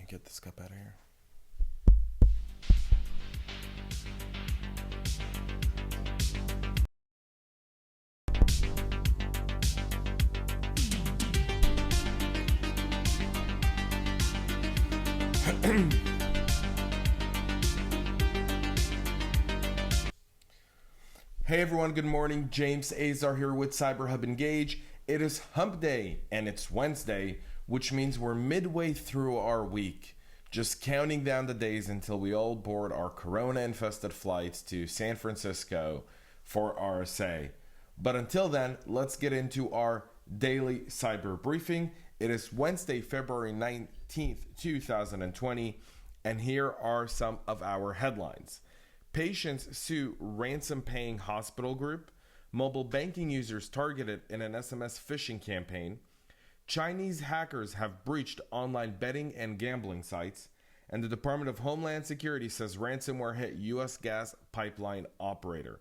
Get this cup out of here. Hey everyone, good morning. James Azar here with CyberHub Engage. It is Hump Day and it's Wednesday, which means we're midway through our week. Just counting down the days until we all board our corona-infested flights to San Francisco for RSA. But until then, let's get into our daily cyber briefing. It is Wednesday, February 19th, 2020, and here are some of our headlines. Patients sue Ransom-Paying Hospital Group. Mobile banking users targeted in an SMS phishing campaign. Chinese hackers have breached online betting and gambling sites. And the Department of Homeland Security says ransomware hit U.S. gas pipeline operator.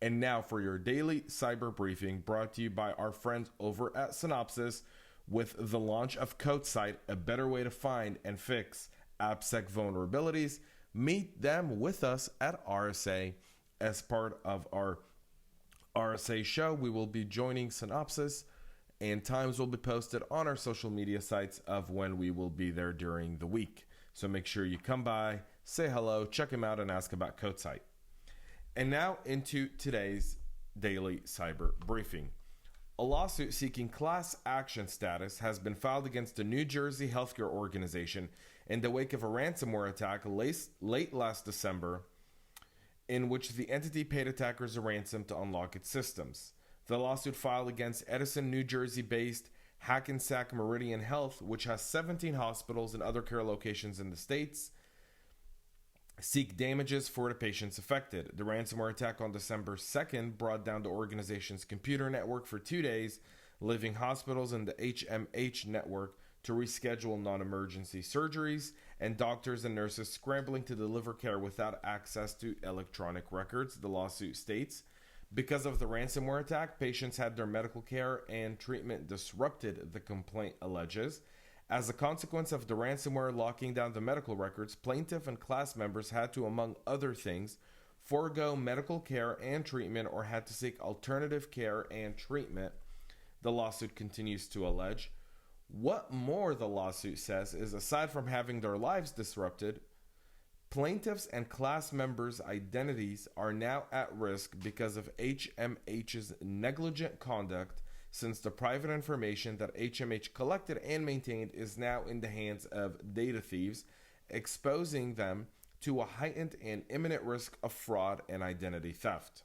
And now for your daily cyber briefing, brought to you by our friends over at Synopsys with the launch of Code Sight, a better way to find and fix AppSec vulnerabilities. Meet them with us at RSA. As part of our RSA show, we will be joining Synopsys, and times will be posted on our social media sites of when we will be there during the week. So make sure you come by, say hello, check them out, and ask about Code Sight. And now into today's daily cyber briefing. A lawsuit seeking class action status has been filed against a New Jersey healthcare organization in the wake of a ransomware attack late last December, in which the entity paid attackers a ransom to unlock its systems. The lawsuit filed against Edison, New Jersey-based Hackensack Meridian Health, which has 17 hospitals and other care locations in the states, seek damages for the patients affected. The ransomware attack on December 2nd brought down the organization's computer network for 2 days, leaving hospitals in the HMH network to reschedule non-emergency surgeries and doctors and nurses scrambling to deliver care without access to electronic records, the lawsuit states. Because of the ransomware attack, patients had their medical care and treatment disrupted, the complaint alleges. As a consequence of the ransomware locking down the medical records, plaintiff and class members had to, among other things, forego medical care and treatment or had to seek alternative care and treatment, the lawsuit continues to allege. What more, the lawsuit says, is aside from having their lives disrupted, plaintiffs and class members' identities are now at risk because of HMH's negligent conduct, since the private information that HMH collected and maintained is now in the hands of data thieves, exposing them to a heightened and imminent risk of fraud and identity theft.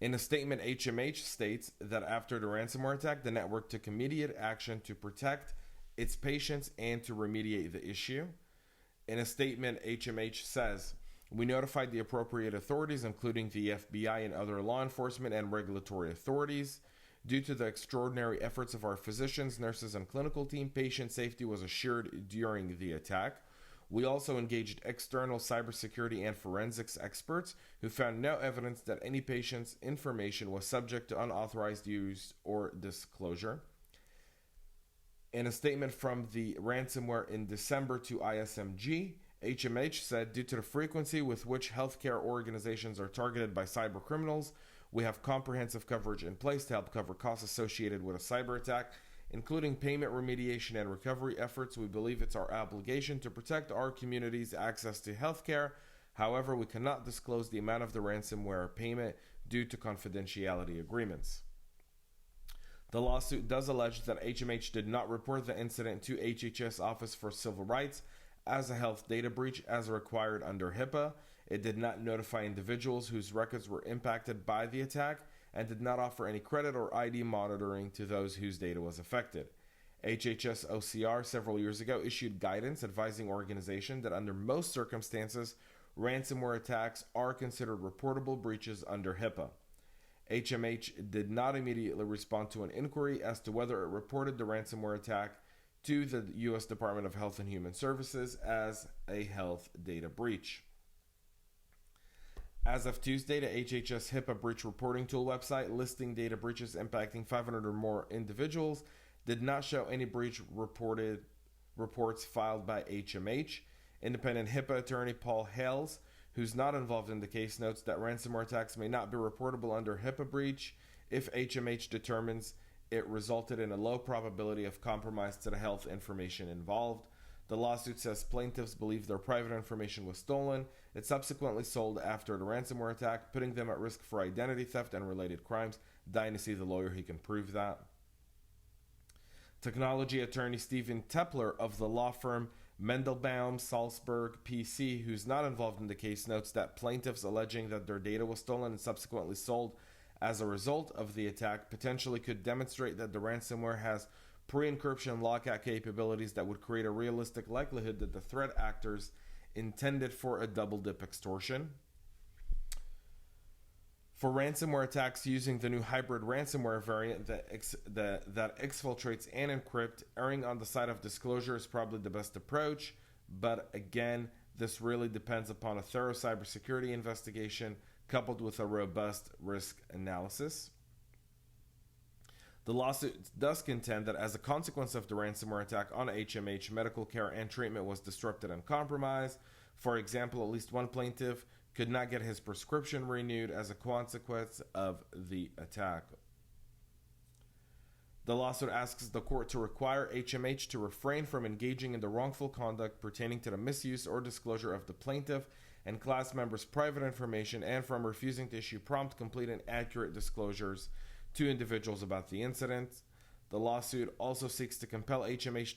In a statement, HMH states that after the ransomware attack, the network took immediate action to protect its patients and to remediate the issue. In a statement, HMH says, "We notified the appropriate authorities, including the FBI and other law enforcement and regulatory authorities. Due to the extraordinary efforts of our physicians, nurses, and clinical team, patient safety was assured during the attack. We also engaged external cybersecurity and forensics experts who found no evidence that any patient's information was subject to unauthorized use or disclosure." In a statement from the ransomware in December to ISMG, HMH said, "Due to the frequency with which healthcare organizations are targeted by cyber criminals, we have comprehensive coverage in place to help cover costs associated with a cyber attack, including payment remediation and recovery efforts. We believe it's our obligation to protect our community's access to healthcare. However, we cannot disclose the amount of the ransomware payment due to confidentiality agreements." The lawsuit does allege that HMH did not report the incident to HHS Office for Civil Rights as a health data breach as required under HIPAA. It did not notify individuals whose records were impacted by the attack and did not offer any credit or ID monitoring to those whose data was affected. HHS OCR several years ago issued guidance advising organizations that under most circumstances, ransomware attacks are considered reportable breaches under HIPAA. HMH did not immediately respond to an inquiry as to whether it reported the ransomware attack to the U.S. Department of Health and Human Services as a health data breach. As of Tuesday, the HHS HIPAA breach reporting tool website listing data breaches impacting 500 or more individuals did not show any breach reported reports filed by HMH. Independent HIPAA attorney Paul Hales, who's not involved in the case, notes that ransomware attacks may not be reportable under HIPAA breach if HMH determines it resulted in a low probability of compromise to the health information involved. The lawsuit says plaintiffs believe their private information was stolen. It subsequently sold after the ransomware attack, putting them at risk for identity theft and related crimes. Dying to see the lawyer, he can prove that. Technology attorney Stephen Tepler of the law firm Mendelbaum Salzburg PC, who's not involved in the case, notes that plaintiffs alleging that their data was stolen and subsequently sold as a result of the attack potentially could demonstrate that the ransomware has pre-encryption lockout capabilities that would create a realistic likelihood that the threat actors intended for a double-dip extortion. For ransomware attacks using the new hybrid ransomware variant that exfiltrates and encrypts, erring on the side of disclosure is probably the best approach, but again, this really depends upon a thorough cybersecurity investigation coupled with a robust risk analysis. The lawsuit does contend that as a consequence of the ransomware attack on HMH, medical care and treatment was disrupted and compromised. For example, at least one plaintiff could not get his prescription renewed as a consequence of the attack. The lawsuit asks the court to require HMH to refrain from engaging in the wrongful conduct pertaining to the misuse or disclosure of the plaintiff and class members' private information, and from refusing to issue prompt, complete, and accurate disclosures to individuals about the incident. The lawsuit also seeks to compel HMH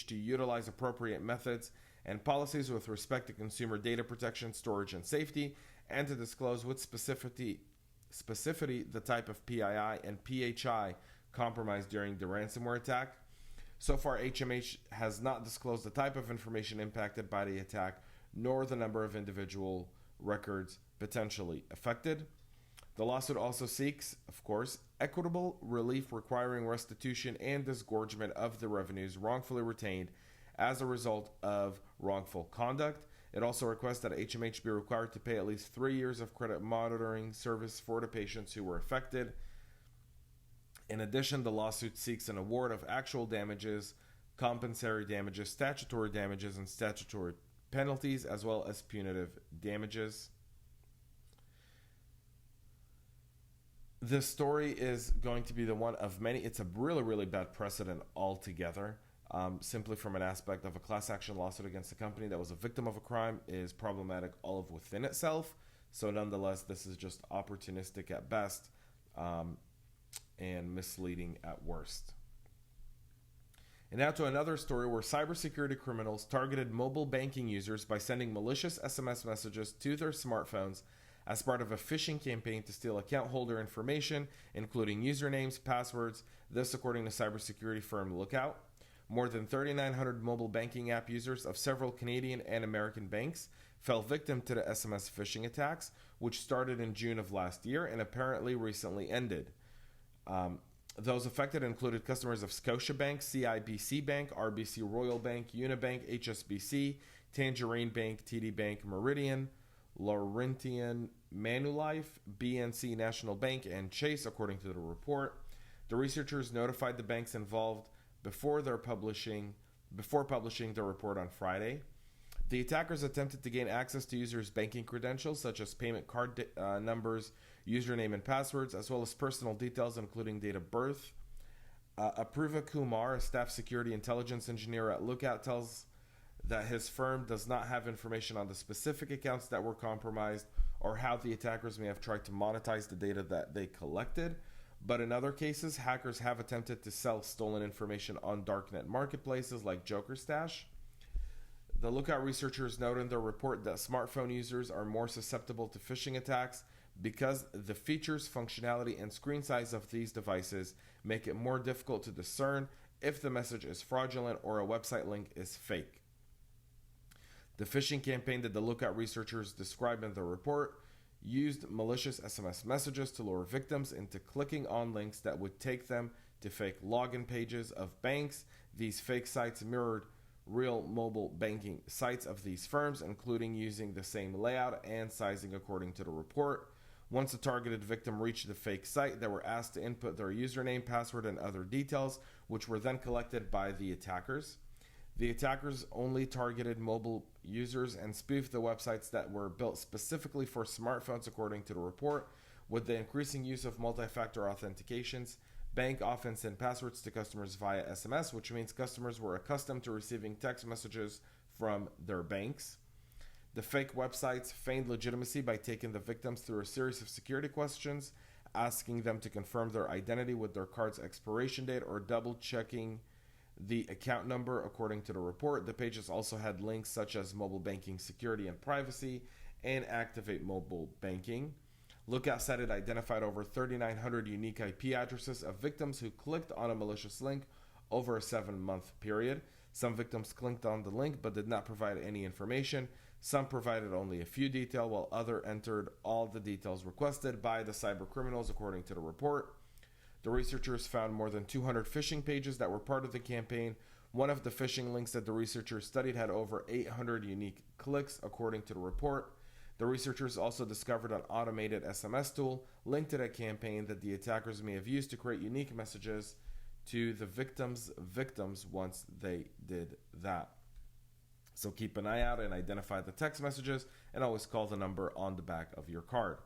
to utilize appropriate methods and policies with respect to consumer data protection, storage, and safety, and to disclose with specificity the type of PII and PHI compromised during the ransomware attack. So far, HMH has not disclosed the type of information impacted by the attack, nor the number of individual records potentially affected. The lawsuit also seeks, of course, equitable relief requiring restitution and disgorgement of the revenues wrongfully retained as a result of wrongful conduct. It also requests that HMH be required to pay at least 3 years of credit monitoring service for the patients who were affected. In addition, the lawsuit seeks an award of actual damages, compensatory damages, statutory damages, and statutory penalties, as well as punitive damages. This story is going to be the one of many. It's a really, really bad precedent altogether. Simply from an aspect of a class action lawsuit against a company that was a victim of a crime is problematic all of within itself. So nonetheless, this is just opportunistic at best and misleading at worst. And now to another story where cybersecurity criminals targeted mobile banking users by sending malicious SMS messages to their smartphones as part of a phishing campaign to steal account holder information, including usernames, passwords, this according to cybersecurity firm Lookout. More than 3,900 mobile banking app users of several Canadian and American banks fell victim to the SMS phishing attacks, which started in June of last year and apparently recently ended. Those affected included customers of Scotiabank, CIBC Bank, RBC Royal Bank, Unibank, HSBC, Tangerine Bank, TD Bank, Meridian, Laurentian, Manulife, BNC National Bank, and Chase, according to the report. The researchers notified the banks involved before publishing the report on Friday. The attackers attempted to gain access to users' banking credentials, such as payment card numbers, username and passwords, as well as personal details, including date of birth. Apurva Kumar, a staff security intelligence engineer at Lookout, tells that his firm does not have information on the specific accounts that were compromised or how the attackers may have tried to monetize the data that they collected. But in other cases, hackers have attempted to sell stolen information on darknet marketplaces like JokerStash. The Lookout researchers note in their report that smartphone users are more susceptible to phishing attacks because the features, functionality, and screen size of these devices make it more difficult to discern if the message is fraudulent or a website link is fake. The phishing campaign that the Lookout researchers describe in the report used malicious SMS messages to lure victims into clicking on links that would take them to fake login pages of banks. These fake sites mirrored real mobile banking sites of these firms, including using the same layout and sizing according to the report. Once a targeted victim reached the fake site, they were asked to input their username, password, and other details, which were then collected by the attackers. The attackers only targeted mobile users and spoofed the websites that were built specifically for smartphones, according to the report. With the increasing use of multi-factor authentications, bank often sent passwords to customers via SMS, which means customers were accustomed to receiving text messages from their banks. The fake websites feigned legitimacy by taking the victims through a series of security questions, asking them to confirm their identity with their card's expiration date or double-checking the account number, according to the report. The pages also had links such as mobile banking security and privacy and activate mobile banking. Lookout said it identified over 3,900 unique IP addresses of victims who clicked on a malicious link over a 7-month period. Some victims clicked on the link but did not provide any information. Some provided only a few details, while others entered all the details requested by the cyber criminals, according to the report. The researchers found more than 200 phishing pages that were part of the campaign. One of the phishing links that the researchers studied had over 800 unique clicks, according to the report. The researchers also discovered an automated SMS tool linked to the campaign that the attackers may have used to create unique messages to the victims once they did that. So keep an eye out and identify the text messages, and always call the number on the back of your card.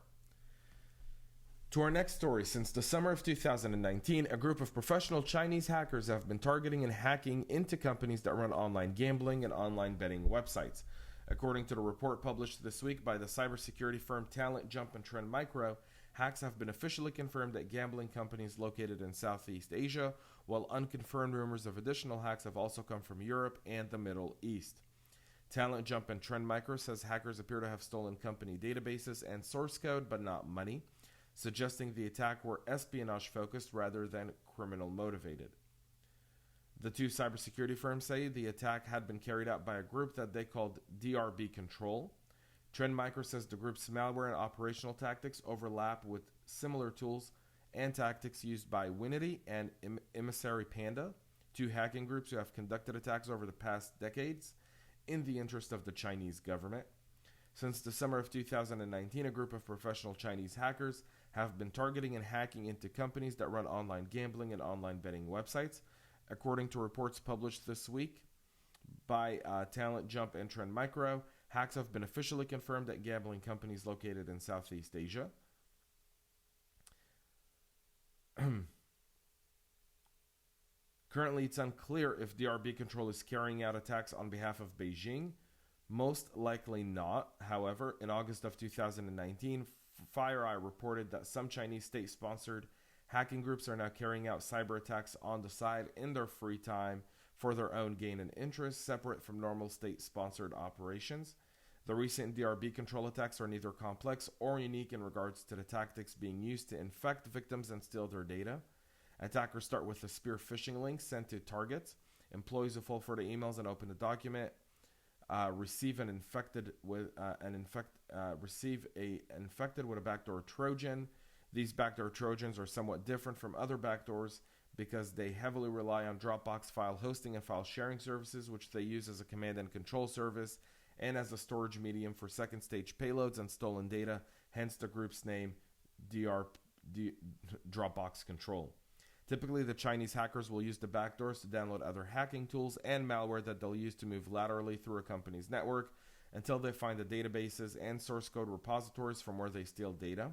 To our next story, since the summer of 2019, a group of professional Chinese hackers have been targeting and hacking into companies that run online gambling and online betting websites. According to the report published this week by the cybersecurity firm Talent Jump and Trend Micro, hacks have been officially confirmed at gambling companies located in Southeast Asia, while unconfirmed rumors of additional hacks have also come from Europe and the Middle East. Talent Jump and Trend Micro says hackers appear to have stolen company databases and source code, but not money, suggesting the attack were espionage-focused rather than criminal-motivated. The two cybersecurity firms say the attack had been carried out by a group that they called DRB Control. Trend Micro says the group's malware and operational tactics overlap with similar tools and tactics used by Winity and Emissary Panda, two hacking groups who have conducted attacks over the past decades in the interest of the Chinese government. Since the summer of 2019, a group of professional Chinese hackers have been targeting and hacking into companies that run online gambling and online betting websites. According to reports published this week by Talent Jump and Trend Micro, hacks have been officially confirmed at gambling companies located in Southeast Asia. Currently, it's unclear if DRB Control is carrying out attacks on behalf of Beijing. Most likely not. However, in August of 2019, FireEye reported that some Chinese state-sponsored hacking groups are now carrying out cyber attacks on the side in their free time for their own gain and interest, separate from normal state-sponsored operations. The recent DRB Control attacks are neither complex or unique in regards to the tactics being used to infect victims and steal their data. Attackers start with a spear phishing link sent to targets. Employees who fall for the emails and open the document receive an infected with a backdoor Trojan. These backdoor Trojans are somewhat different from other backdoors because they heavily rely on Dropbox file hosting and file sharing services, which they use as a command and control service and as a storage medium for second stage payloads and stolen data, hence the group's name, Dropbox Control. Typically, the Chinese hackers will use the backdoors to download other hacking tools and malware that they'll use to move laterally through a company's network until they find the databases and source code repositories from where they steal data.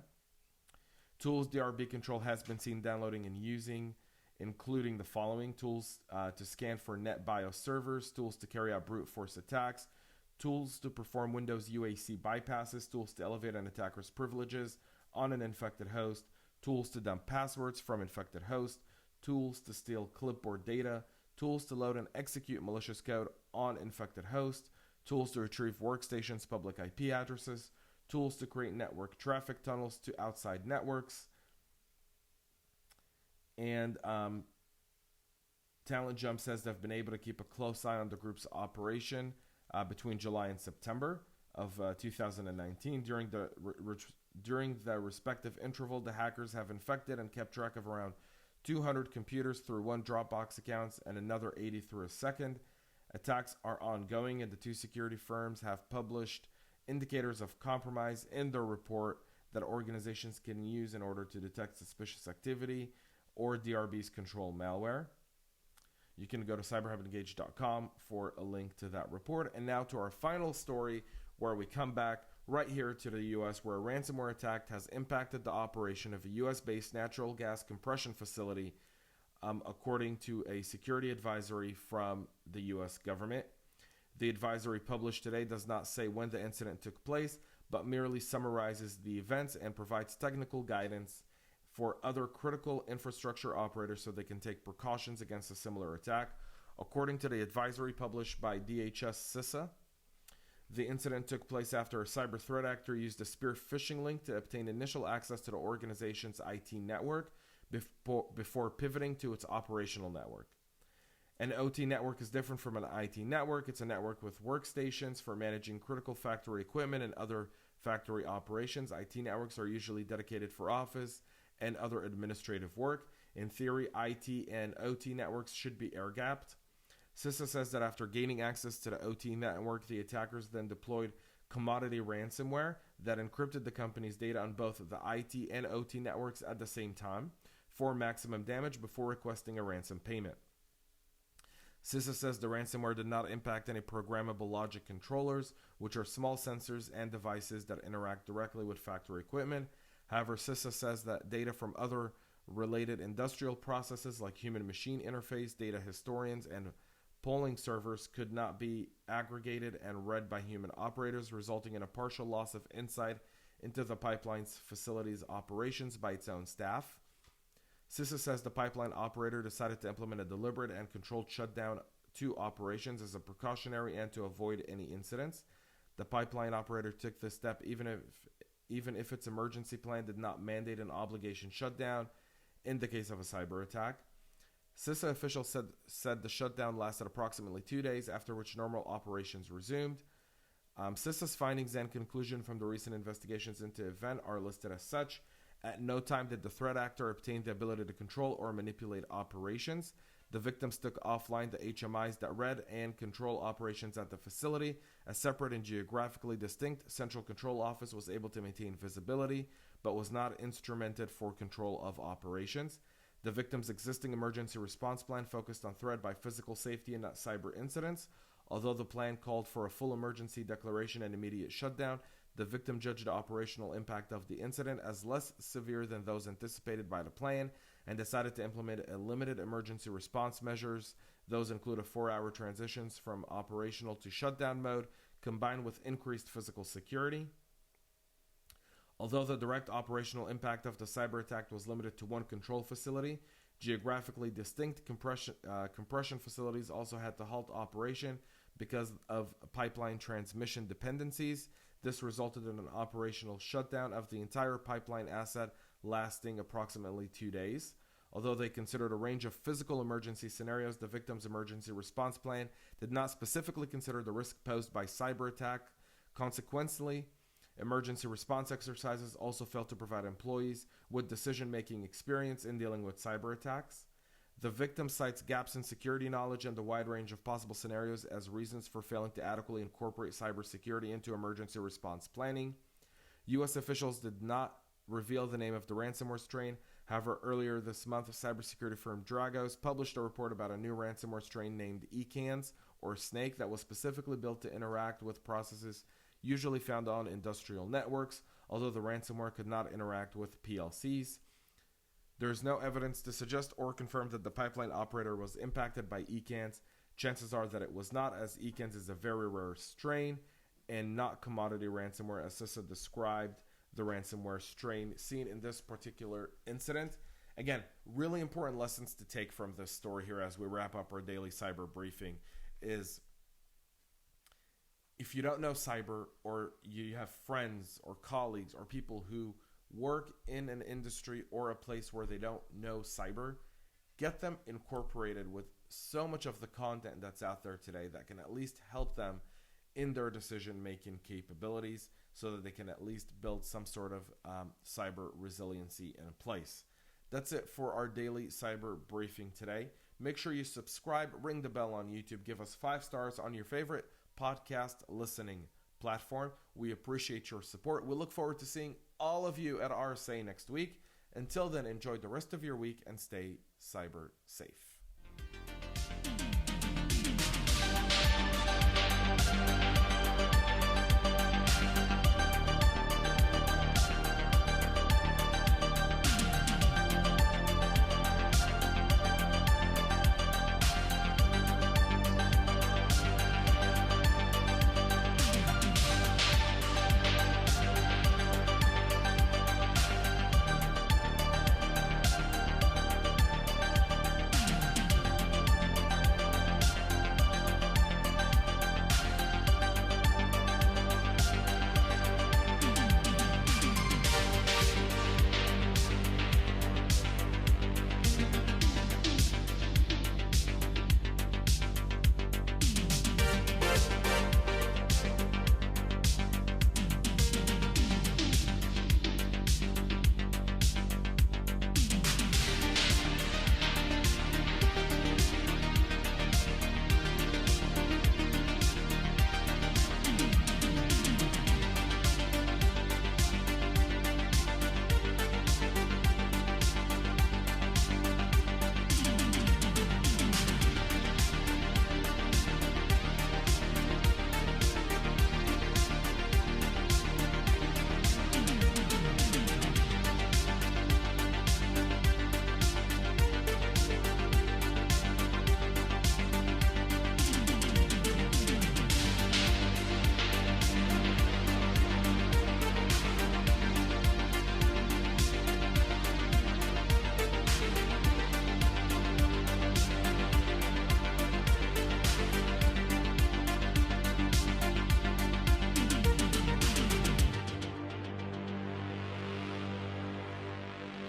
Tools DRB Control has been seen downloading and using, including the following: tools to scan for NetBIOS servers, tools to carry out brute force attacks, tools to perform Windows UAC bypasses, tools to elevate an attacker's privileges on an infected host, tools to dump passwords from infected hosts, tools to steal clipboard data, tools to load and execute malicious code on infected hosts, tools to retrieve workstations' public IP addresses, tools to create network traffic tunnels to outside networks. And Talent Jump says they've been able to keep a close eye on the group's operation between July and September of 2019. During the respective interval, the hackers have infected and kept track of around 200 computers through one Dropbox account and another 80 through a second. Attacks are ongoing, and the two security firms have published indicators of compromise in their report that organizations can use in order to detect suspicious activity, or DRBs control malware. You can go to cyberhubengage.com for a link to that report. And now to our final story, where we come back right here to the US, where a ransomware attack has impacted the operation of a US-based natural gas compression facility, according to a security advisory from the US government. The advisory published today does not say when the incident took place, but merely summarizes the events and provides technical guidance for other critical infrastructure operators so they can take precautions against a similar attack. According to the advisory published by DHS CISA, the incident took place after a cyber threat actor used a spear phishing link to obtain initial access to the organization's IT network before pivoting to its operational network. An OT network is different from an IT network. It's a network with workstations for managing critical factory equipment and other factory operations. IT networks are usually dedicated for office and other administrative work. In theory, IT and OT networks should be air-gapped. CISA says that after gaining access to the OT network, the attackers then deployed commodity ransomware that encrypted the company's data on both the IT and OT networks at the same time for maximum damage before requesting a ransom payment. CISA says the ransomware did not impact any programmable logic controllers, which are small sensors and devices that interact directly with factory equipment. However, CISA says that data from other related industrial processes like human-machine interface, data historians, and polling servers could not be aggregated and read by human operators, resulting in a partial loss of insight into the pipeline's facilities operations by its own staff. CISA says the pipeline operator decided to implement a deliberate and controlled shutdown to operations as a precautionary and to avoid any incidents. The pipeline operator took this step even if its emergency plan did not mandate an obligation shutdown in the case of a cyber attack. CISA officials said the shutdown lasted approximately 2 days, after which normal operations resumed. CISA's findings and conclusion from the recent investigations into the event are listed as such. At no time did the threat actor obtain the ability to control or manipulate operations. The victims took offline the HMIs that read and control operations at the facility. A separate and geographically distinct central control office was able to maintain visibility, but was not instrumented for control of operations. The victim's existing emergency response plan focused on threat by physical safety and not cyber incidents. Although the plan called for a full emergency declaration and immediate shutdown, the victim judged the operational impact of the incident as less severe than those anticipated by the plan and decided to implement a limited emergency response measures. Those include a 4-hour transitions from operational to shutdown mode, combined with increased physical security. Although the direct operational impact of the cyber attack was limited to one control facility, geographically distinct compression facilities also had to halt operation because of pipeline transmission dependencies. This resulted in an operational shutdown of the entire pipeline asset lasting approximately 2 days. Although they considered a range of physical emergency scenarios, the victim's emergency response plan did not specifically consider the risk posed by cyber attack. Consequently, emergency response exercises also failed to provide employees with decision-making experience in dealing with cyber attacks. The victim cites gaps in security knowledge and the wide range of possible scenarios as reasons for failing to adequately incorporate cybersecurity into emergency response planning. U.S. officials did not reveal the name of the ransomware strain. However, earlier this month, cybersecurity firm Dragos published a report about a new ransomware strain named ECANS, or Snake, that was specifically built to interact with processes usually found on industrial networks, although the ransomware could not interact with PLCs. There is no evidence to suggest or confirm that the pipeline operator was impacted by ECANS. Chances are that it was not, as ECANS is a very rare strain and not commodity ransomware, as CISA described the ransomware strain seen in this particular incident. Again, really important lessons to take from this story here as we wrap up our daily cyber briefing is, if you don't know cyber, or you have friends or colleagues or people who work in an industry or a place where they don't know cyber, get them incorporated with so much of the content that's out there today that can at least help them in their decision-making capabilities so that they can at least build some sort of cyber resiliency in place. That's it for our daily cyber briefing today. Make sure you subscribe, ring the bell on YouTube, give us 5 stars on your favorite podcast listening platform. We appreciate your support. We look forward to seeing all of you at RSA next week. Until then, enjoy the rest of your week and stay cyber safe.